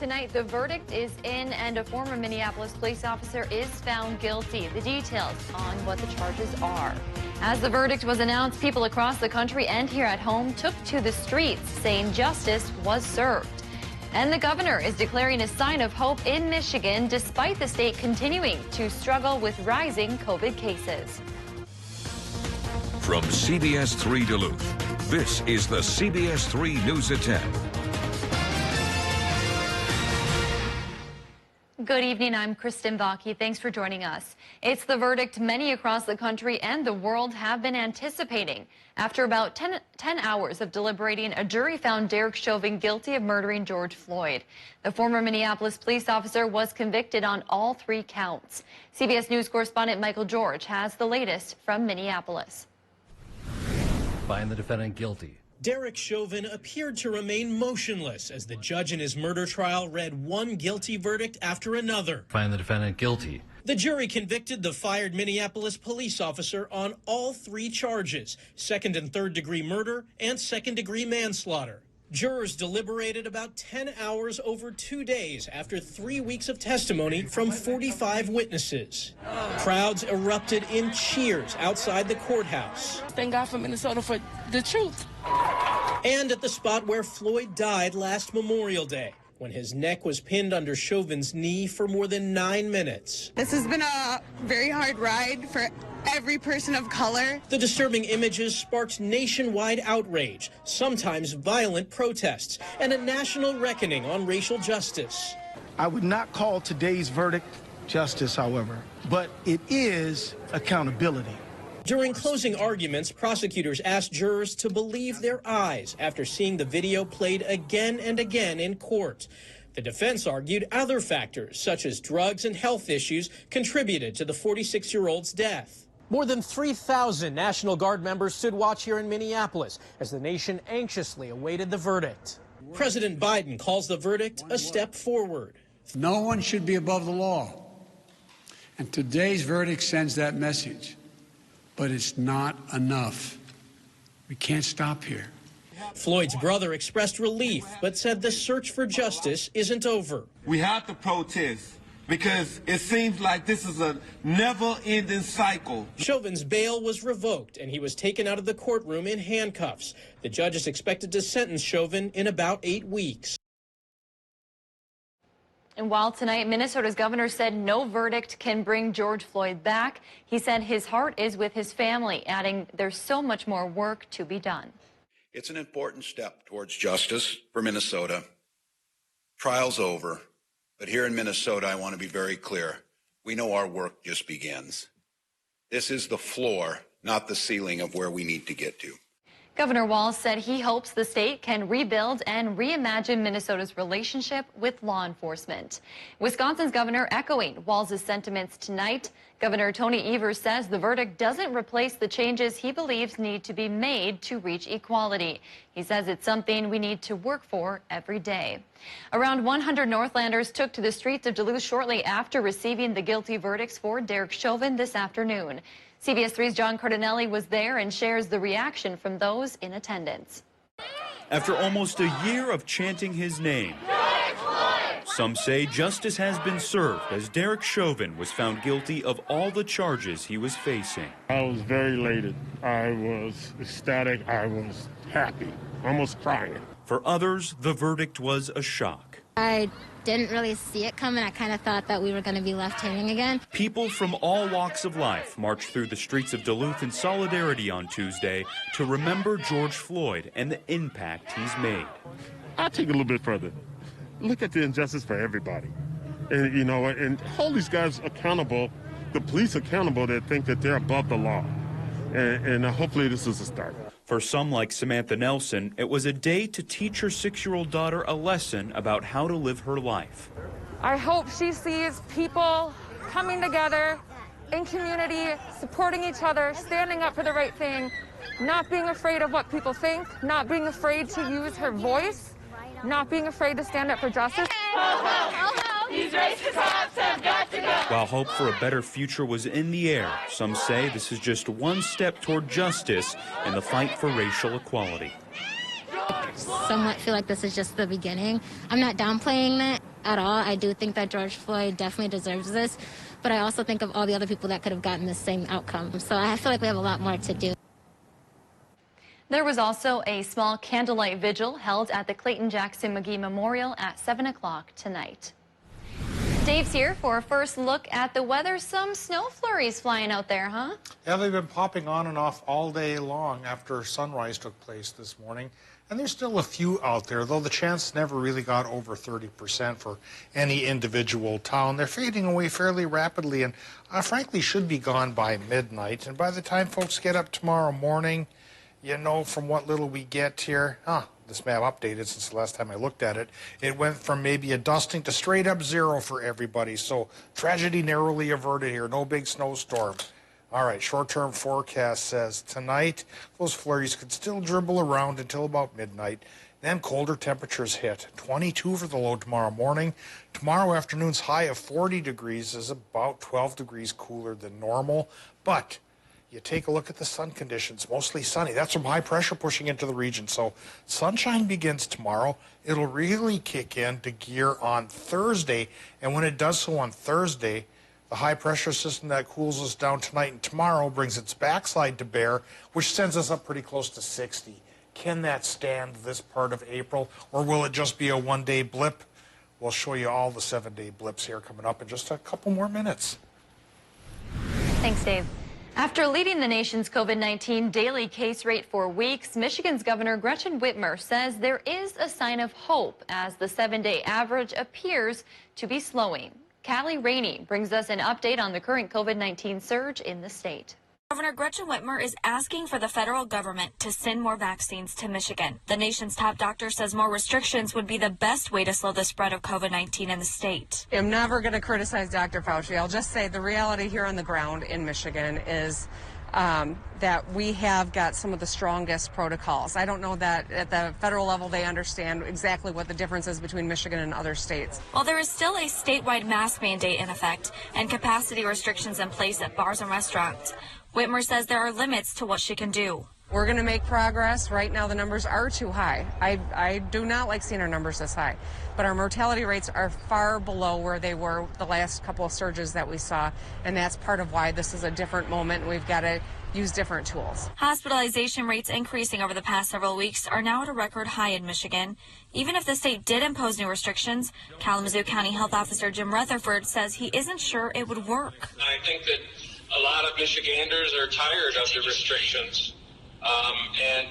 Tonight, the verdict is in, and a former Minneapolis police officer is found guilty. The details on what the charges are. As the verdict was announced, people across the country and here at home took to the streets, saying justice was served. And the governor is declaring a sign of hope in Michigan, despite the state continuing to struggle with rising COVID cases. From CBS3 Duluth, this is the CBS3 News at 10. Good evening, I'm Kristen Baki. Thanks for joining us. It's the verdict many across the country and the world have been anticipating. After about 10 hours of deliberating, a jury found Derek Chauvin guilty of murdering George Floyd. The former Minneapolis police officer was convicted on all 3 counts. CBS News correspondent Michael George has the latest from Minneapolis. Find the defendant guilty. Derek Chauvin appeared to remain motionless as the judge in his murder trial read one guilty verdict after another. Find the defendant guilty. The jury convicted the fired Minneapolis police officer on all 3 charges, 2nd and 3rd degree murder and 2nd degree manslaughter. Jurors deliberated about 10 hours over 2 days after 3 weeks of testimony from 45 witnesses. Crowds erupted in cheers outside the courthouse. Thank God for Minnesota for the truth. And at the spot where Floyd died last Memorial Day, when his neck was pinned under Chauvin's knee for more than 9 minutes. This has been a very hard ride for every person of color. The disturbing images sparked nationwide outrage, sometimes violent protests, and a national reckoning on racial justice. I would not call today's verdict justice, however, but it is accountability. During closing arguments, prosecutors asked jurors to believe their eyes after seeing the video played again and again in court. The defense argued other factors, such as drugs and health issues, contributed to the 46-year-old's death. More than 3,000 National Guard members stood watch here in Minneapolis as the nation anxiously awaited the verdict. President Biden calls the verdict a step forward. No one should be above the law. And today's verdict sends that message. But it's not enough. We can't stop here. Floyd's brother expressed relief, but said the search for justice isn't over. We have to protest because it seems like this is a never-ending cycle. Chauvin's bail was revoked, and he was taken out of the courtroom in handcuffs. The judge is expected to sentence Chauvin in about 8 weeks. And while tonight Minnesota's governor said no verdict can bring George Floyd back, he said his heart is with his family, adding there's so much more work to be done. It's an important step towards justice for Minnesota. Trial's over, but here in Minnesota, I want to be very clear. We know our work just begins. This is the floor, not the ceiling of where we need to get to. Governor Walz said he hopes the state can rebuild and reimagine Minnesota's relationship with law enforcement. Wisconsin's governor echoing Walz's sentiments tonight. Governor Tony Evers says the verdict doesn't replace the changes he believes need to be made to reach equality. He says it's something we need to work for every day. Around 100 Northlanders took to the streets of Duluth shortly after receiving the guilty verdicts for Derek Chauvin this afternoon. CBS 3's John Cardinelli was there and shares the reaction from those in attendance. After almost a year of chanting his name, some say justice has been served as Derek Chauvin was found guilty of all the charges he was facing. I was very elated. I was ecstatic. I was happy, almost crying. For others, the verdict was a shock. I didn't really see it coming. I kind of thought that we were going to be left hanging again. People from all walks of life marched through the streets of Duluth in solidarity on Tuesday to remember George Floyd and the impact he's made. I'll take it a little bit further. Look at the injustice for everybody. And, you know, and hold these guys accountable, the police accountable that think that they're above the law. And hopefully this is a start. For some, like Samantha Nelson, it was a day to teach her 6-year-old daughter a lesson about how to live her life. I hope she sees people coming together in community, supporting each other, standing up for the right thing, not being afraid of what people think, not being afraid to use her voice, not being afraid to stand up for justice. These racist cops have got to go. While hope for a better future was in the air, some say this is just one step toward justice in the fight for racial equality. somewhat feel like this is just the beginning. I'm not downplaying that at all. I do think that George Floyd definitely deserves this, but I also think of all the other people that could have gotten the same outcome. So I feel like we have a lot more to do. There was also a small candlelight vigil held at the Clayton Jackson McGee Memorial at 7 o'clock tonight. Dave's here for a first look at the weather. Some snow flurries flying out there, huh? Yeah, they've been popping on and off all day long after sunrise took place this morning. And there's still a few out there, though the chance never really got over 30% for any individual town. They're fading away fairly rapidly and frankly should be gone by midnight. And by the time folks get up tomorrow morning, you know, from what little we get here, this map updated since the last time I looked at it. It went from maybe a dusting to straight up zero for everybody. So tragedy narrowly averted here. No big snowstorm. All right, short-term forecast says tonight those flurries could still dribble around until about midnight. Then colder temperatures hit. 22 for the low tomorrow morning. Tomorrow afternoon's high of 40 degrees is about 12 degrees cooler than normal. But you take a look at the sun conditions, mostly sunny. That's some high pressure pushing into the region. So sunshine begins tomorrow. It'll really kick into gear on Thursday. And when it does so on Thursday, the high pressure system that cools us down tonight and tomorrow brings its backside to bear, which sends us up pretty close to 60. Can that stand this part of April, or will it just be a one-day blip? We'll show you all the 7-day blips here coming up in just a couple more minutes. Thanks, Dave. After leading the nation's COVID-19 daily case rate for weeks, Michigan's Governor Gretchen Whitmer says there is a sign of hope as the 7-day average appears to be slowing. Callie Rainey brings us an update on the current COVID-19 surge in the state. Governor Gretchen Whitmer is asking for the federal government to send more vaccines to Michigan. The nation's top doctor says more restrictions would be the best way to slow the spread of COVID-19 in the state. I'm never going to criticize Dr. Fauci. I'll just say the reality here on the ground in Michigan is that we have got some of the strongest protocols. I don't know that at the federal level they understand exactly what the difference is between Michigan and other states. While there is still a statewide mask mandate in effect and capacity restrictions in place at bars and restaurants, Whitmer says there are limits to what she can do. We're going to make progress. Right now the numbers are too high. I do not like seeing our numbers this high, but our mortality rates are far below where they were the last couple of surges that we saw, and that's part of why this is a different moment. We've got to use different tools. Hospitalization rates increasing over the past several weeks are now at a record high in Michigan. Even if the state did impose new restrictions, Kalamazoo County Health Officer Jim Rutherford says he isn't sure it would work. I think that a lot of Michiganders are tired of the restrictions. And,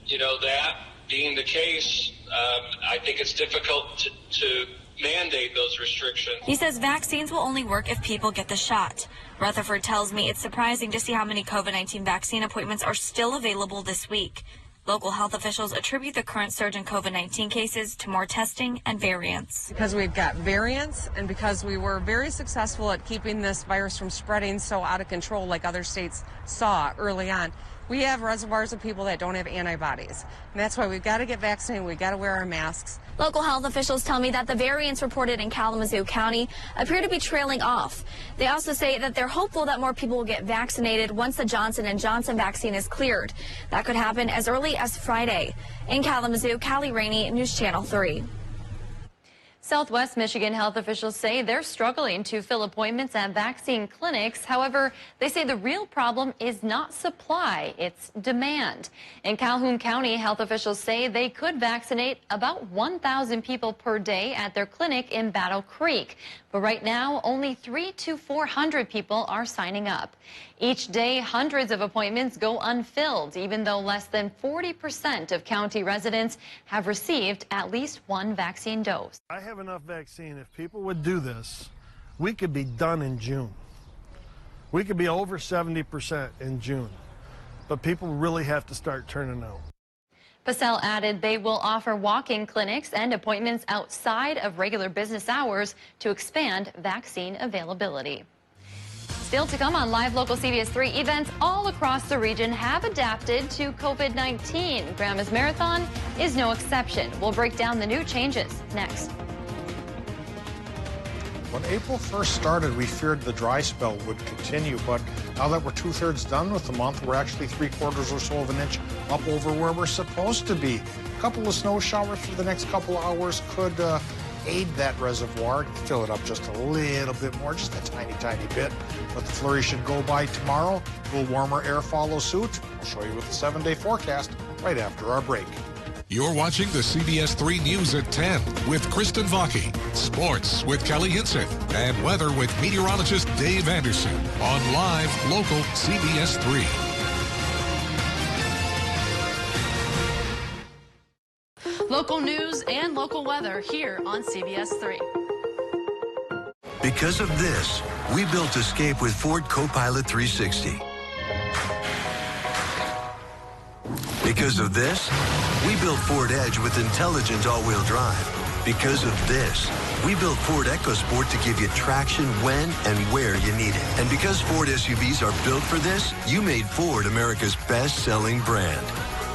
you know, that being the case, I think it's difficult to mandate those restrictions. He says vaccines will only work if people get the shot. Rutherford tells me it's surprising to see how many COVID-19 vaccine appointments are still available this week. Local health officials attribute the current surge in COVID-19 cases to more testing and variants. Because we've got variants and because we were very successful at keeping this virus from spreading so out of control like other states saw early on, we have reservoirs of people that don't have antibodies. And that's why we've got to get vaccinated. We've got to wear our masks. Local health officials tell me that the variants reported in Kalamazoo County appear to be trailing off. They also say that they're hopeful that more people will get vaccinated once the Johnson & Johnson vaccine is cleared. That could happen as early as Friday. In Kalamazoo, Callie Rainey, News Channel 3. Southwest Michigan health officials say they're struggling to fill appointments at vaccine clinics. However, they say the real problem is not supply, it's demand. In Calhoun County, health officials say they could vaccinate about 1,000 people per day at their clinic in Battle Creek. But right now, only 300 to 400 people are signing up. Each day, hundreds of appointments go unfilled, even though less than 40% of county residents have received at least one vaccine dose. I have enough vaccine. If people would do this, we could be done in June. We could be over 70% in June. But people really have to start turning out. Pacell added they will offer walk-in clinics and appointments outside of regular business hours to expand vaccine availability. Still to come on Live Local CBS 3, events all across the region have adapted to COVID-19. Grandma's Marathon is no exception. We'll break down the new changes next. When April 1st started, we feared the dry spell would continue, but now that we're 2/3 done with the month, we're actually 3/4 or so of an inch up over where we're supposed to be. couple of snow showers for the next couple of hours could aid that reservoir, fill it up just a little bit more, just a tiny, tiny bit. But the flurry should go by tomorrow. A little warmer air follows suit. I'll show you with the 7-day forecast right after our break. You're watching the CBS3 News at 10 with Kristen Vaki, sports with Kelly Hinson, and weather with meteorologist Dave Anderson on live, local CBS3. Local news and local weather here on CBS3. Because of this, we built Escape with Ford Copilot 360. Because of this, we built Ford Edge with intelligent all-wheel drive. Because of this, we built Ford EcoSport to give you traction when and where you need it. And because Ford SUVs are built for this, you made Ford America's best-selling brand.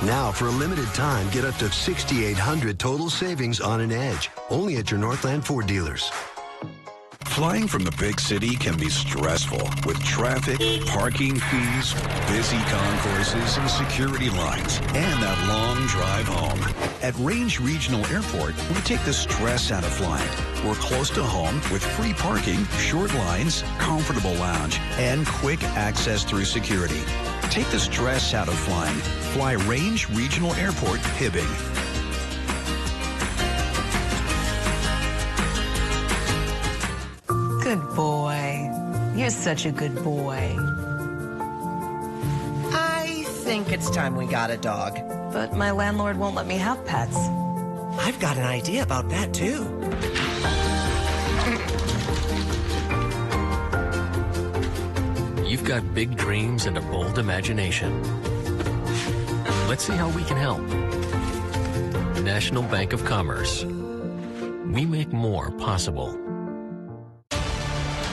Now, for a limited time, get up to $6,800 total savings on an Edge, only at your Northland Ford dealers. Flying from the big city can be stressful with traffic, parking fees, busy concourses, and security lines, and that long drive home. At Range Regional Airport, we take the stress out of flying. We're close to home with free parking, short lines, comfortable lounge, and quick access through security. Take the stress out of flying. Fly Range Regional Airport, Hibbing. Good boy. You're such a good boy. I think it's time we got a dog. But my landlord won't let me have pets. I've got an idea about that, too. You've got big dreams and a bold imagination. Let's see how we can help. National Bank of Commerce. We make more possible.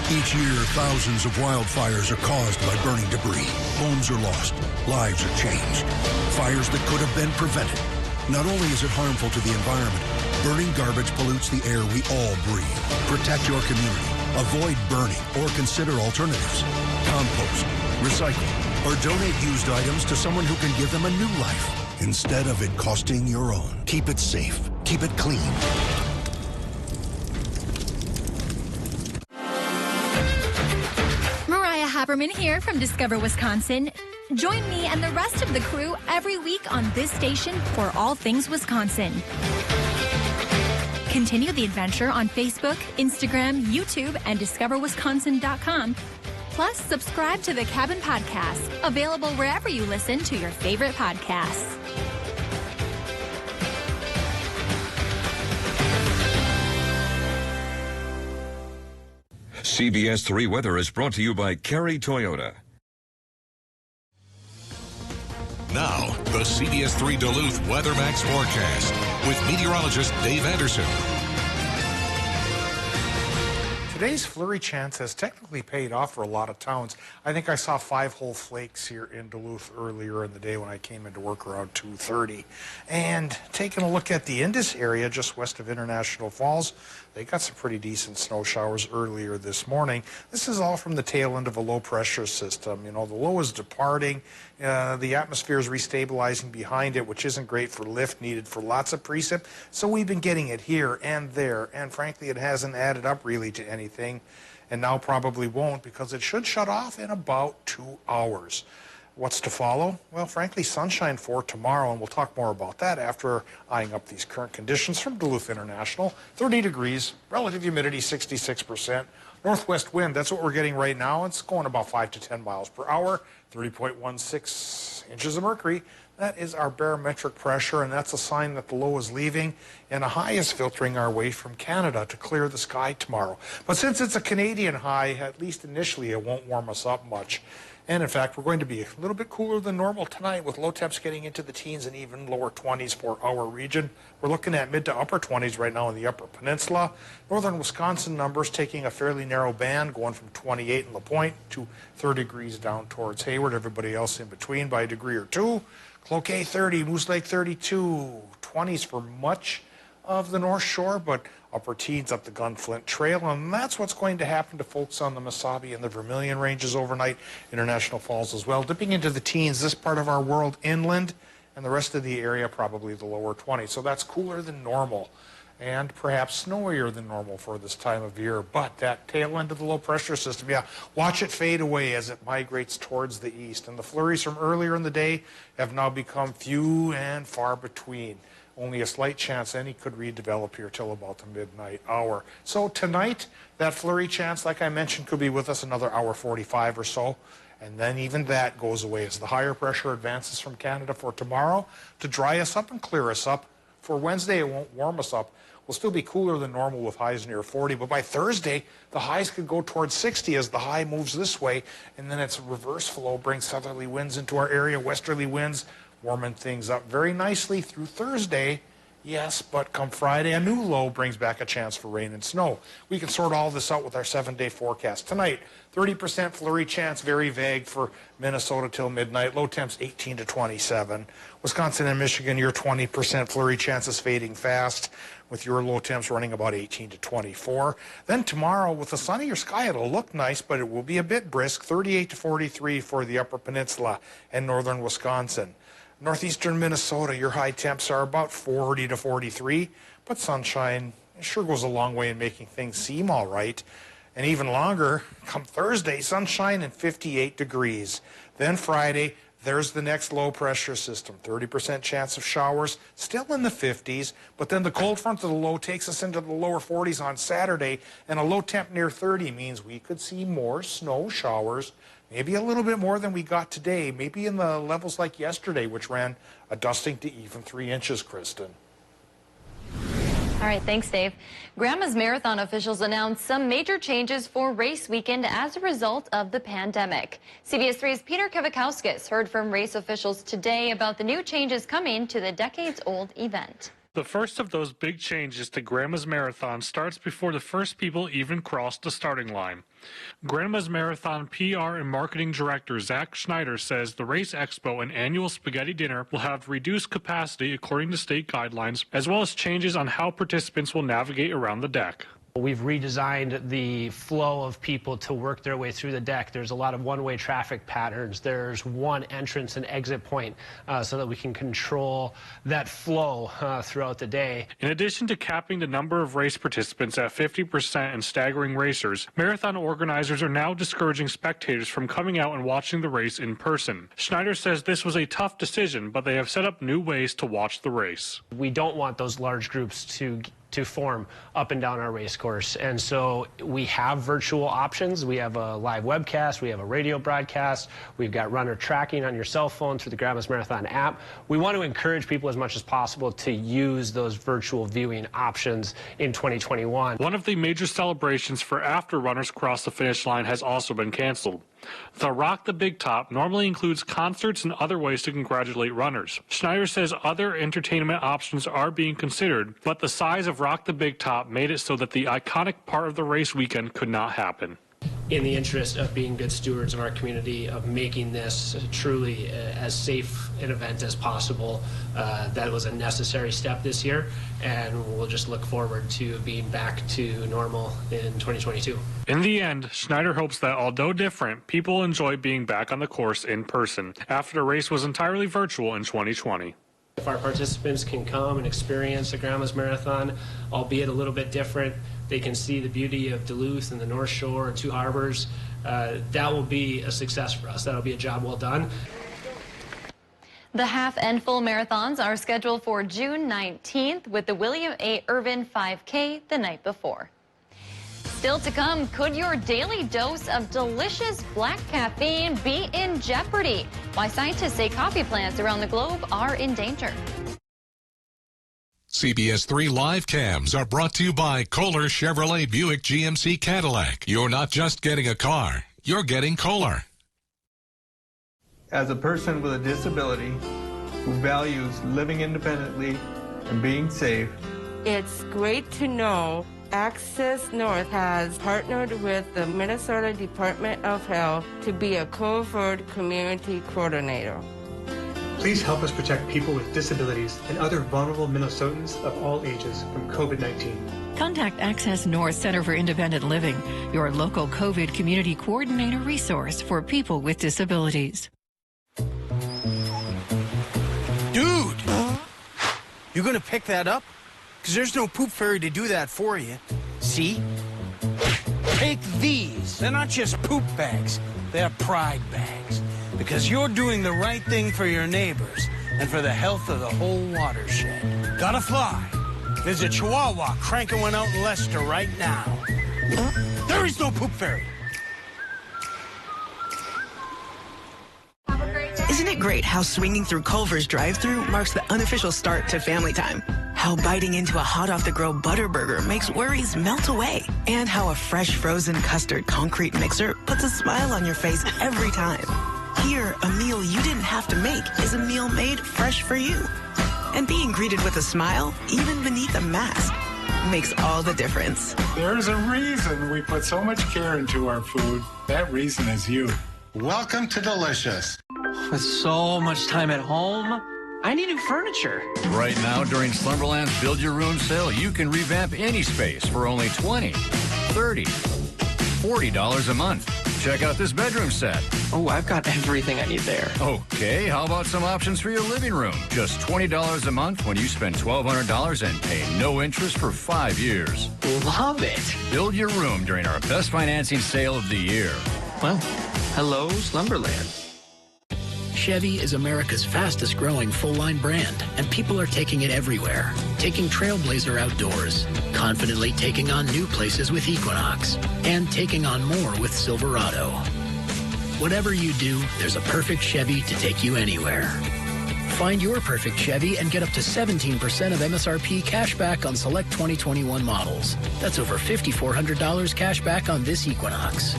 Each year, thousands of wildfires are caused by burning debris. Homes are lost. Lives are changed. Fires that could have been prevented. Not only is it harmful to the environment, burning garbage pollutes the air we all breathe. Protect your community. Avoid burning or consider alternatives. Compost, recycle, or donate used items to someone who can give them a new life instead of it costing your own. Keep it safe. Keep it clean. Haberman here from Discover Wisconsin. Join me and the rest of the crew every week on this station for all things Wisconsin. Continue the adventure on Facebook, Instagram, YouTube, and discoverwisconsin.com. Plus, subscribe to the Cabin Podcast, available wherever you listen to your favorite podcasts. CBS3 Weather is brought to you by Kerry Toyota. Now, the CBS3 Duluth WeatherMax forecast with meteorologist Dave Anderson. Today's flurry chance has technically paid off for a lot of towns. I think I saw 5 whole flakes here in Duluth earlier in the day when I came into work around 2:30. And taking a look at the Indus area just west of International Falls, they got some pretty decent snow showers earlier this morning. This is all from the tail end of a low pressure system. You know, the low is departing. The atmosphere is restabilizing behind it, which isn't great for lift needed for lots of precip. So we've been getting it here and there. And frankly, it hasn't added up really to anything. And now probably won't, because it should shut off in about 2 hours. What's to follow? Well, frankly, sunshine for tomorrow, and we'll talk more about that after eyeing up these current conditions from Duluth International. 30 degrees, relative humidity 66%. Northwest wind, that's what we're getting right now. It's going about 5 to 10 miles per hour, 30.16 inches of mercury. That is our barometric pressure, and that's a sign that the low is leaving, and a high is filtering our way from Canada to clear the sky tomorrow. But since it's a Canadian high, at least initially, it won't warm us up much. And in fact, we're going to be a little bit cooler than normal tonight, with low temps getting into the teens and even lower 20s for our region. We're looking at mid to upper 20s right now in the upper peninsula. Northern Wisconsin numbers taking a fairly narrow band, going from 28 in La Pointe to 30 degrees down towards Hayward. Everybody else in between by a degree or two. Cloquet 30, Moose Lake 32, 20s for much of the North Shore, but upper teens up the Gunflint Trail, and that's what's going to happen to folks on the Mesabi and the Vermilion Ranges overnight. International Falls as well, dipping into the teens, this part of our world inland, and the rest of the area probably the lower 20s. So that's cooler than normal and perhaps snowier than normal for this time of year. But that tail end of the low pressure system, yeah, watch it fade away as it migrates towards the east. And the flurries from earlier in the day have now become few and far between. Only a slight chance any could redevelop here till about the midnight hour. So tonight, that flurry chance, like I mentioned, could be with us another hour 45 or so. And then even that goes away as the higher pressure advances from Canada for tomorrow to dry us up and clear us up. For Wednesday, it won't warm us up. We'll still be cooler than normal with highs near 40, but by Thursday, the highs could go towards 60 as the high moves this way, and then its reverse flow brings southerly winds into our area, westerly winds, warming things up very nicely through Thursday. Yes, but come Friday, a new low brings back a chance for rain and snow. We can sort all this out with our 7-day forecast. Tonight, 30% flurry chance, very vague for Minnesota till midnight. Low temps 18 to 27. Wisconsin and Michigan, your 20% flurry chance is fading fast, with your low temps running about 18 to 24. Then tomorrow, with a sunnier sky, it'll look nice, but it will be a bit brisk. 38 to 43 for the Upper Peninsula and northern Wisconsin. Northeastern Minnesota, your high temps are about 40 to 43, but sunshine sure goes a long way in making things seem all right. And even longer, come Thursday, sunshine and 58 degrees. Then Friday, there's the next low pressure system. 30% chance of showers, still in the 50s, but then the cold front of the low takes us into the lower 40s on Saturday, and a low temp near 30 means we could see more snow showers. Maybe a little bit more than we got today, maybe in the levels like yesterday, which ran a dusting to even 3 inches, Kristen. All right, thanks, Dave. Grandma's Marathon officials announced some major changes for race weekend as a result of the pandemic. CBS3's Peter Kavakowskis heard from race officials today about the new changes coming to the decades-old event. The first of those big changes to Grandma's Marathon starts before the first people even cross the starting line. Grandma's Marathon PR and Marketing Director Zach Schneider says the Race Expo and annual spaghetti dinner will have reduced capacity according to state guidelines, as well as changes on how participants will navigate around the deck. We've redesigned the flow of people to work their way through the deck. There's a lot of one-way traffic patterns. There's one entrance and exit point so that we can control that flow throughout the day. In addition to capping the number of race participants at 50% and staggering racers, marathon organizers are now discouraging spectators from coming out and watching the race in person. Schneider says this was a tough decision, but they have set up new ways to watch the race. We don't want those large groups to form up and down our race course. And so we have virtual options. We have a live webcast. We have a radio broadcast. We've got runner tracking on your cell phone through the Grandma's Marathon app. We want to encourage people as much as possible to use those virtual viewing options in 2021. One of the major celebrations for after runners cross the finish line has also been canceled. The Rock the Big Top normally includes concerts and other ways to congratulate runners. Schneider says other entertainment options are being considered, but the size of Rock the Big Top made it so that the iconic part of the race weekend could not happen. In the interest of being good stewards of our community, of making this truly as safe an event as possible, that was a necessary step this year, and we'll just look forward to being back to normal in 2022. In the end, Schneider hopes that although different, people enjoy being back on the course in person after the race was entirely virtual in 2020. If our participants can come and experience the Grandma's Marathon, albeit a little bit different, they can see the beauty of Duluth and the North Shore and Two Harbors, that will be a success for us. That'll be a job well done. The half and full marathons are scheduled for June 19th with the William A. Irvin 5K the night before. Still to come, could your daily dose of delicious black caffeine be in jeopardy? Why scientists say coffee plants around the globe are in danger. CBS3 Live Cams are brought to you by Kohler Chevrolet Buick GMC Cadillac. You're not just getting a car, you're getting Kohler. As a person with a disability who values living independently and being safe, it's great to know Access North has partnered with the Minnesota Department of Health to be a covert community coordinator. Please help us protect people with disabilities and other vulnerable Minnesotans of all ages from COVID-19. Contact Access North Center for Independent Living, your local COVID community coordinator resource for people with disabilities. Do You gonna pick that up? Because there's no poop fairy to do that for you. See? Take these. They're not just poop bags. They're pride bags. Because you're doing the right thing for your neighbors and for the health of the whole watershed. Gotta fly. There's a Chihuahua cranking one out in Leicester right now. There is no poop fairy. Isn't it great how swinging through Culver's drive-thru marks the unofficial start to family time? How biting into a hot-off-the-grill butter burger makes worries melt away. And how a fresh frozen custard concrete mixer puts a smile on your face every time. Here, a meal you didn't have to make is a meal made fresh for you. And being greeted with a smile, even beneath a mask, makes all the difference. There's a reason we put so much care into our food. That reason is you. Welcome to Delicious. With so much time at home, I need new furniture. Right now, during Slumberland's Build Your Room sale, you can revamp any space for only $20, $30, $40 a month. Check out this bedroom set. Oh, I've got everything I need there. Okay, how about some options for your living room? Just $20 a month when you spend $1,200 and pay no interest for 5 years. Love it. Build your room during our best financing sale of the year. Well, hello, Slumberland. Chevy is America's fastest growing full-line brand, and people are taking it everywhere. Taking Trailblazer outdoors, confidently taking on new places with Equinox, and taking on more with Silverado. Whatever you do, there's a perfect Chevy to take you anywhere. Find your perfect Chevy and get up to 17% of MSRP cash back on select 2021 models. That's over $5,400 cash back on this Equinox.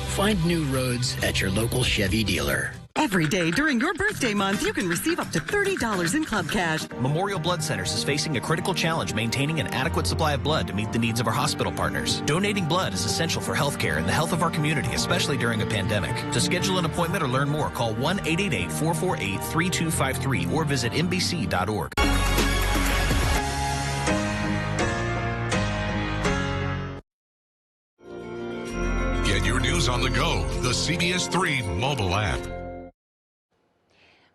Find new roads at your local Chevy dealer. Every day during your birthday month, you can receive up to $30 in club cash. Memorial Blood Centers is facing a critical challenge maintaining an adequate supply of blood to meet the needs of our hospital partners. Donating blood is essential for healthcare and the health of our community, especially during a pandemic. To schedule an appointment or learn more, call 1-888-448-3253 or visit mbc.org. Get your news on the go, the CBS3 mobile app.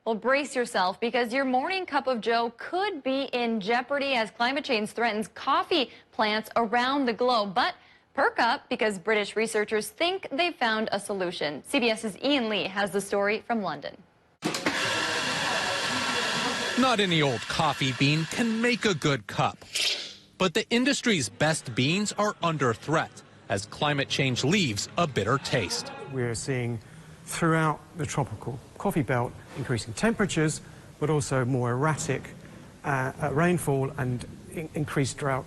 Well, brace yourself because your morning cup of joe could be in jeopardy as climate change threatens coffee plants around the globe. But perk up because British researchers think they've found a solution. CBS's Ian Lee has the story from London. Not any old coffee bean can make a good cup. But the industry's best beans are under threat as climate change leaves a bitter taste. We're seeing throughout the tropical coffee belt increasing temperatures, but also more erratic rainfall and increased drought.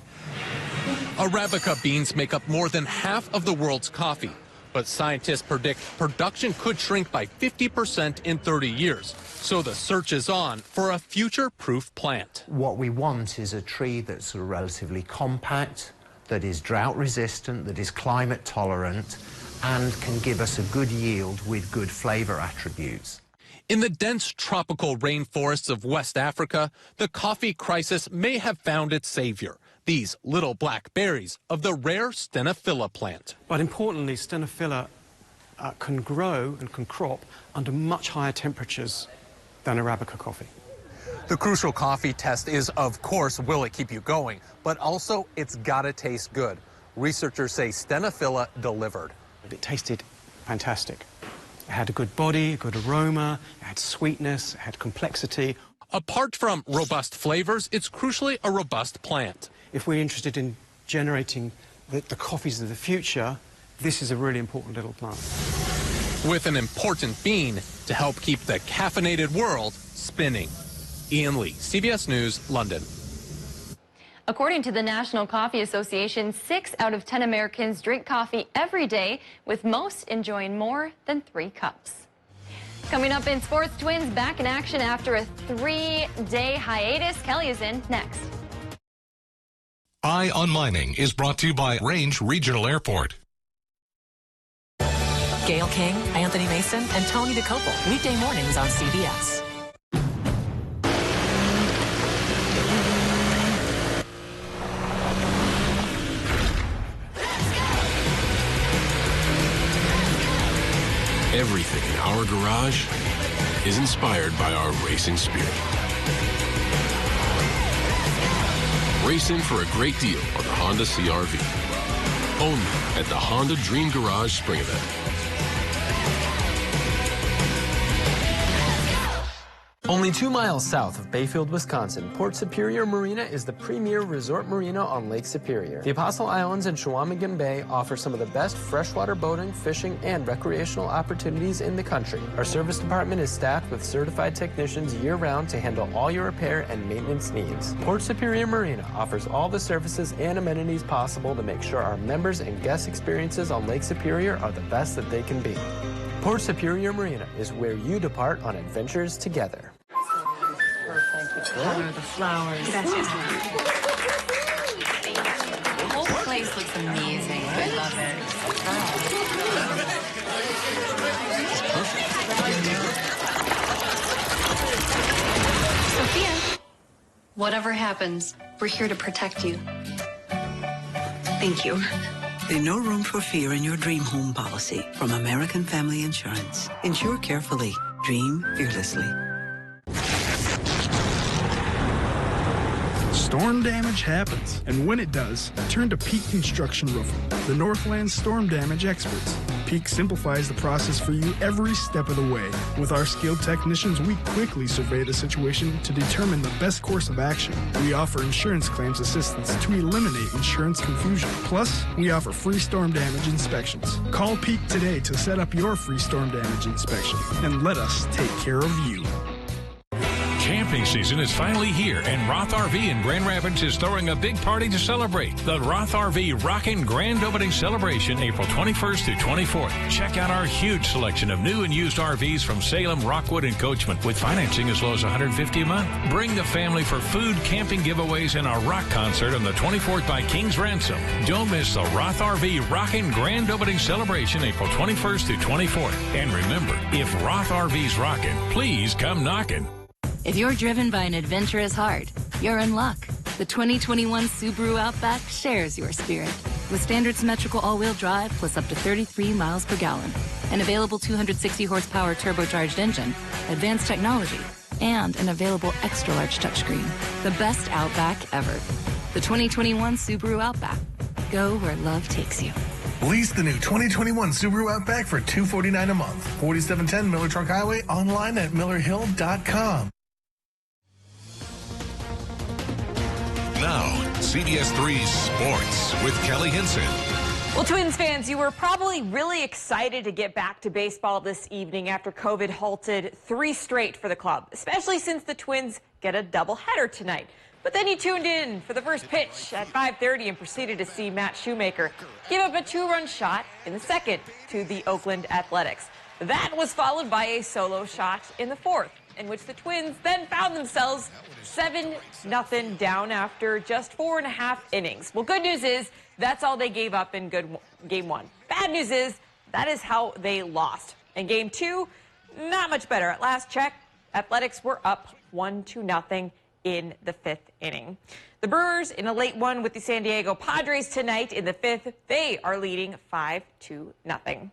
Arabica beans make up more than half of the world's coffee, but scientists predict production could shrink by 50% in 30 years. So the search is on for a future-proof plant. What we want is a tree that's sort of relatively compact, that is drought-resistant, that is climate-tolerant, and can give us a good yield with good flavor attributes. In the dense tropical rainforests of West Africa, the coffee crisis may have found its savior, these little black berries of the rare Stenophila plant. But importantly, Stenophila can grow and can crop under much higher temperatures than Arabica coffee. The crucial coffee test is, of course, will it keep you going, but also it's gotta taste good. Researchers say Stenophila delivered. It tasted fantastic. It had a good body, a good aroma, it had sweetness, it had complexity. Apart from robust flavors, it's crucially a robust plant. If we're interested in generating the coffees of the future, this is a really important little plant. With an important bean to help keep the caffeinated world spinning. Ian Lee, CBS News, London. According to the National Coffee Association, 6 out of 10 Americans drink coffee every day, with most enjoying more than 3 cups. Coming up in sports, Twins back in action after a 3-day hiatus. Kelly is in next. Eye on Mining is brought to you by Range Regional Airport. Gail King, Anthony Mason, and Tony DeCoppel. Weekday mornings on CBS. Everything in our garage is inspired by our racing spirit. Racing for a great deal on the Honda CR-V. Only at the Honda Dream Garage Spring Event. Only 2 miles south of Bayfield, Wisconsin, Port Superior Marina is the premier resort marina on Lake Superior. The Apostle Islands and Chequamegon Bay offer some of the best freshwater boating, fishing, and recreational opportunities in the country. Our service department is staffed with certified technicians year-round to handle all your repair and maintenance needs. Port Superior Marina offers all the services and amenities possible to make sure our members and guest experiences on Lake Superior are the best that they can be. Port Superior Marina is where you depart on adventures together. Color the flowers. The whole place looks amazing. I love it. Sophia, whatever happens, we're here to protect you. Thank you. There's no room for fear in your dream home policy from American Family Insurance. Insure carefully. Dream fearlessly. Storm damage happens, and when it does, turn to Peak Construction Roofing, the Northland's storm damage experts. Peak simplifies the process for you every step of the way. With our skilled technicians, we quickly survey the situation to determine the best course of action. We offer insurance claims assistance to eliminate insurance confusion. Plus, we offer free storm damage inspections. Call Peak today to set up your free storm damage inspection, and let us take care of you. Camping season is finally here, and Roth RV in Grand Rapids is throwing a big party to celebrate. The Roth RV Rockin' Grand Opening Celebration, April 21st through 24th. Check out our huge selection of new and used RVs from Salem, Rockwood, and Coachman, with financing as low as $150 a month. Bring the family for food, camping giveaways, and a rock concert on the 24th by King's Ransom. Don't miss the Roth RV Rockin' Grand Opening Celebration, April 21st through 24th. And remember, if Roth RV's rockin', please come knockin'. If you're driven by an adventurous heart, you're in luck. The 2021 Subaru Outback shares your spirit. With standard symmetrical all-wheel drive plus up to 33 miles per gallon, an available 260 horsepower turbocharged engine, advanced technology, and an available extra-large touchscreen. The best Outback ever. The 2021 Subaru Outback. Go where love takes you. Lease the new 2021 Subaru Outback for $249 a month. 4710 Miller Truck Highway, online at millerhill.com. Now, CBS 3 Sports with Kelly Hinson. Well, Twins fans, you were probably really excited to get back to baseball this evening after COVID halted 3 straight for the club, especially since the Twins get a doubleheader tonight. But then you tuned in for the first pitch at 5:30 and proceeded to see Matt Shoemaker give up a 2-run shot in the second to the Oakland Athletics. That was followed by a solo shot in the fourth, in which the Twins then found themselves 7-0 down after just 4.5 innings. Well, good news is that's all they gave up in game 1. Bad news is that is how they lost. In game 2, not much better. At last check, Athletics were up 1-0 in the 5th inning. The Brewers in a late one with the San Diego Padres tonight in the 5th. They are leading 5-0.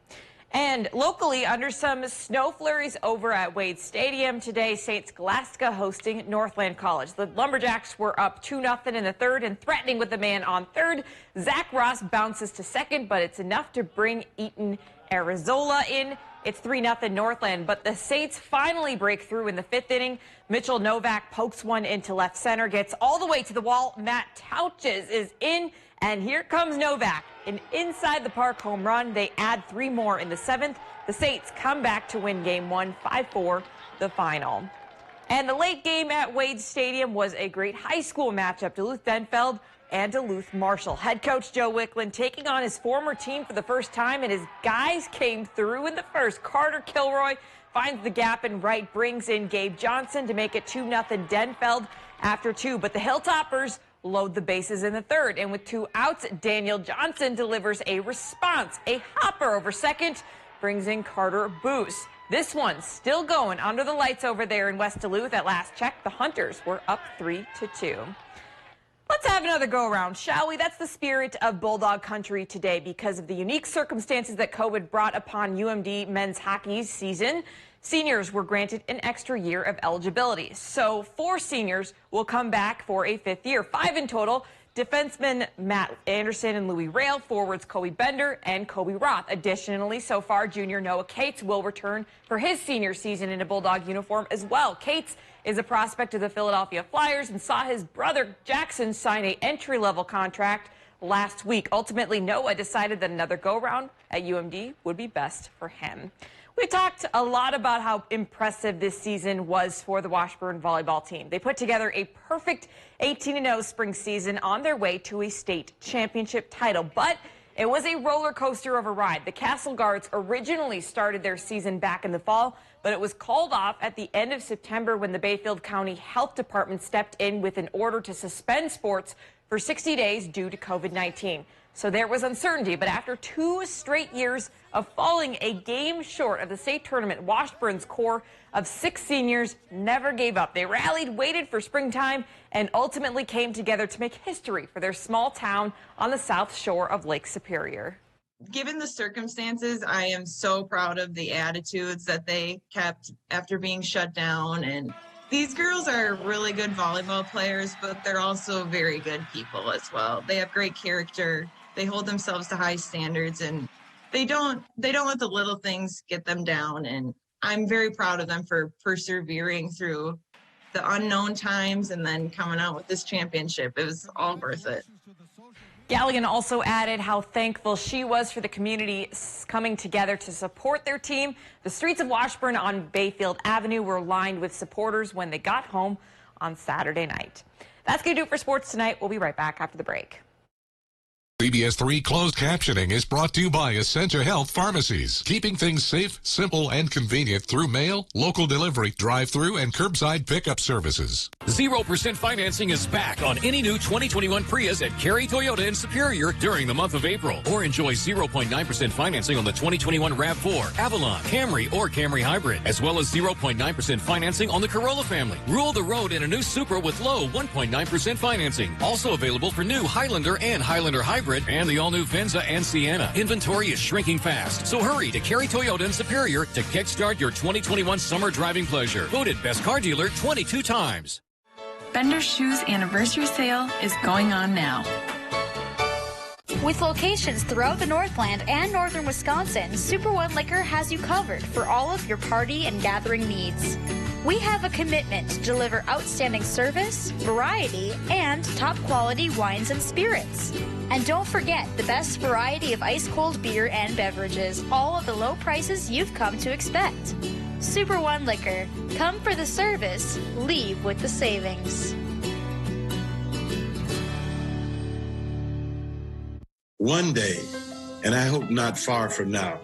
And locally, under some snow flurries over at Wade Stadium today, St. Scholastica hosting Northland College. The Lumberjacks were up 2-0 in the 3rd and threatening with the man on 3rd. Zach Ross bounces to 2nd, but it's enough to bring Eaton Arizola in. It's 3-0 Northland, but the Saints finally break through in the 5th inning. Mitchell Novak pokes one into left center, gets all the way to the wall. Matt Tauches is in, and here comes Novak. An inside-the-park home run. They add 3 more in the 7th. The Saints come back to win Game 1, 5-4, the final. And the late game at Wade Stadium was a great high school matchup. Duluth-Denfeld and Duluth-Marshall. Head coach Joe Wickland taking on his former team for the first time, and his guys came through in the first. Carter Kilroy finds the gap in right, brings in Gabe Johnson to make it 2-0 Denfeld after 2. But the Hilltoppers load the bases in the 3rd, and with 2 outs, Daniel Johnson delivers a response. A hopper over second brings in Carter Boos. This one's still going under the lights over there in West Duluth. At last check, the Hunters were up 3-2. Let's have another go-around, shall we? That's the spirit of Bulldog Country today because of the unique circumstances that COVID brought upon UMD men's hockey season. Seniors were granted an extra year of eligibility. So 4 seniors will come back for a 5th year, 5 in total. Defensemen Matt Anderson and Louis Rail, forwards Kobe Bender and Kobe Roth. Additionally, so far, junior Noah Cates will return for his senior season in a Bulldog uniform as well. Cates is a prospect of the Philadelphia Flyers and saw his brother Jackson sign an entry-level contract last week. Ultimately, Noah decided that another go-round at UMD would be best for him. We talked a lot about how impressive this season was for the Washburn volleyball team. They put together a perfect 18-0 spring season on their way to a state championship title, but it was a roller coaster of a ride. The Castle Guards originally started their season back in the fall, but it was called off at the end of September when the Bayfield County Health Department stepped in with an order to suspend sports for 60 days due to COVID-19. So there was uncertainty, but after 2 straight years of falling a game short of the state tournament, Washburn's core of 6 seniors never gave up. They rallied, waited for springtime, and ultimately came together to make history for their small town on the south shore of Lake Superior. Given the circumstances, I am so proud of the attitudes that they kept after being shut down. And these girls are really good volleyball players, but they're also very good people as well. They have great character. They hold themselves to high standards, and they don't let the little things get them down. And I'm very proud of them for persevering through the unknown times and then coming out with this championship. It was all worth it. Galligan also added how thankful she was for the community coming together to support their team. The streets of Washburn on Bayfield Avenue were lined with supporters when they got home on Saturday night. That's going to do it for sports tonight. We'll be right back after the break. CBS3 closed captioning is brought to you by Essentia Health Pharmacies, keeping things safe, simple, and convenient through mail, local delivery, drive-through, and curbside pickup services. 0% financing is back on any new 2021 Prius at Cary Toyota in Superior during the month of April. Or enjoy 0.9% financing on the 2021 RAV4, Avalon, Camry, or Camry Hybrid, as well as 0.9% financing on the Corolla family. Rule the road in a new Supra with low 1.9% financing. Also available for new Highlander and Highlander Hybrid and the all-new Venza and Sienna. Inventory is shrinking fast, so hurry to Cary Toyota in Superior to kickstart your 2021 summer driving pleasure. Voted best car dealer 22 times. Bender's Shoes anniversary sale is going on now. With locations throughout the Northland and northern Wisconsin, Super One Liquor has you covered for all of your party and gathering needs. We have a commitment to deliver outstanding service, variety, and top quality wines and spirits. And don't forget the best variety of ice-cold beer and beverages, all at the low prices you've come to expect. Super One Liquor. Come for the service, leave with the savings. One day, and I hope not far from now,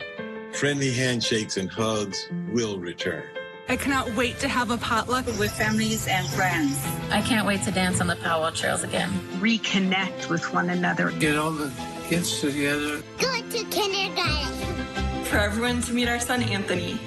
friendly handshakes and hugs will return. I cannot wait to have a potluck with families and friends. I can't wait to dance on the powwow trails again. Reconnect with one another. Get all the kids together. Go to kindergarten. For everyone to meet our son, Anthony.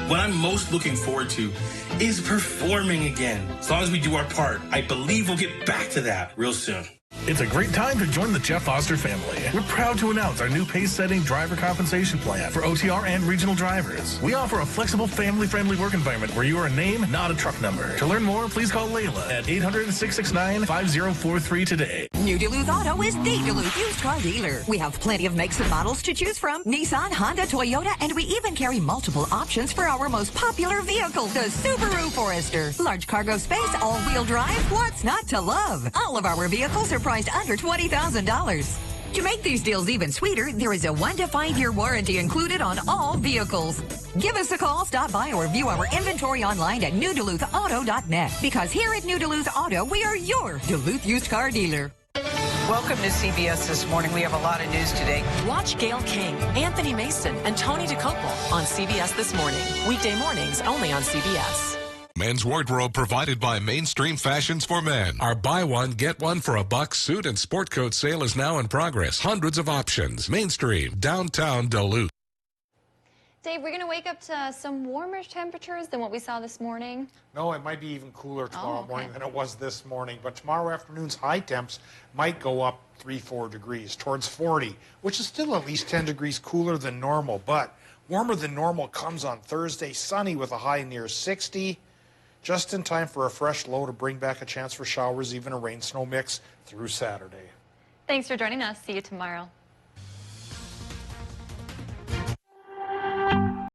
What I'm most looking forward to is performing again. As long as we do our part, I believe we'll get back to that real soon. It's a great time to join the Jeff Foster family. We're proud to announce our new pace-setting driver compensation plan for OTR and regional drivers. We offer a flexible, family-friendly work environment where you are a name, not a truck number. To learn more, please call Layla at 800-669-5043 today. New Duluth Auto is the Duluth used car dealer. We have plenty of makes and models to choose from. Nissan, Honda, Toyota, and we even carry multiple options for our most popular vehicle, the Subaru Forester. Large cargo space, all-wheel drive, what's not to love? All of our vehicles are priced under $20,000. To make these deals even sweeter, there is a 1 to 5 year warranty included on all vehicles. Give us a call, stop by, or view our inventory online at newduluthauto.net. Because here at New Duluth Auto, we are your Duluth used car dealer. Welcome to CBS This Morning. We have a lot of news today. Watch Gail King, Anthony Mason, and Tony DeCopel on CBS This Morning. Weekday mornings only on CBS. Men's wardrobe provided by Mainstream Fashions for Men. Our buy one, get one for $1 suit and sport coat sale is now in progress. Hundreds of options. Mainstream, downtown Duluth. Dave, we're going to wake up to some warmer temperatures than what we saw this morning. No, it might be even cooler tomorrow morning than it was this morning. But tomorrow afternoon's high temps might go up 3-4 degrees towards 40, which is still at least 10 degrees cooler than normal. But Warmer than normal comes on Thursday, sunny with a high near 60. Just in time for a fresh low to bring back a chance for showers, even a rain-snow mix through Saturday. Thanks for joining us. See you tomorrow.